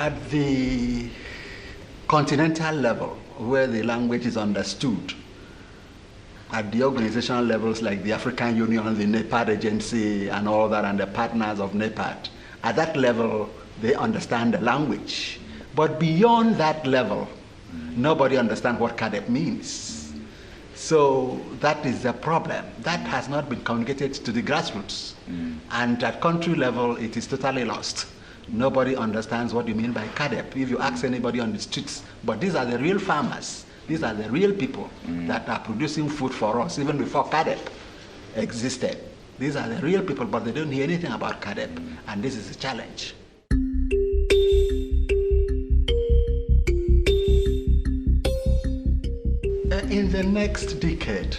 At the continental level, where the language is understood, at the organizational levels like the African Union, the NEPAD agency, and all that, and the partners of NEPAD, at that level, they understand the language. But beyond that level, nobody understands what CAADP means. So that is the problem. That has not been communicated to the grassroots. And at country level, it is totally lost. Nobody understands what you mean by CAADP. If you ask anybody on the streets, but these are the real farmers. These are the real people that are producing food for us, even before CAADP existed. These are the real people, but they don't hear anything about CAADP, and this is a challenge. In the next decade,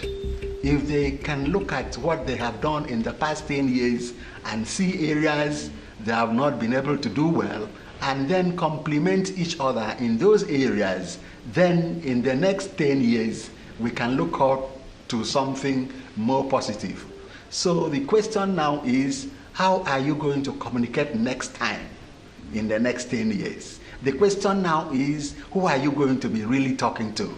if they can look at what they have done in the past 10 years and see areas they have not been able to do well, and then complement each other in those areas, then in the next 10 years, we can look out to something more positive. So the question now is, how are you going to communicate next time in the next 10 years? The question now is, who are you going to be really talking to?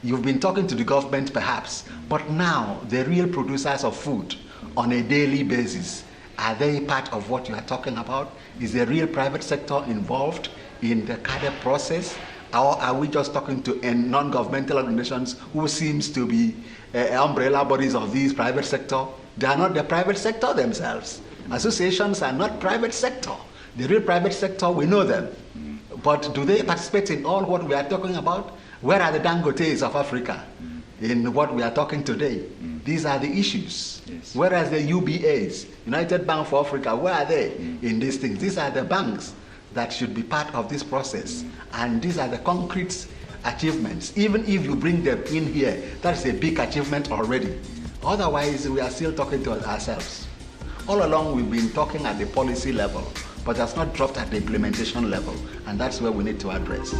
You've been talking to the government perhaps, but now the real producers of food on a daily basis, are they part of what you are talking about? Is the real private sector involved in the CAADP process? Or are we just talking to non-governmental organizations who seems to be umbrella bodies of these private sector? They are not the private sector themselves. Associations are not private sector. The real private sector, we know them. But do they participate in all what we are talking about? Where are the Dangotes of Africa in what we are talking today? These are the issues. Yes. Whereas the UBAs, United Bank for Africa, where are they in these things? These are the banks that should be part of this process. And these are the concrete achievements. Even if you bring them in here, that's a big achievement already. Otherwise, we are still talking to ourselves. All along, we've been talking at the policy level, but that's not dropped at the implementation level. And that's where we need to address.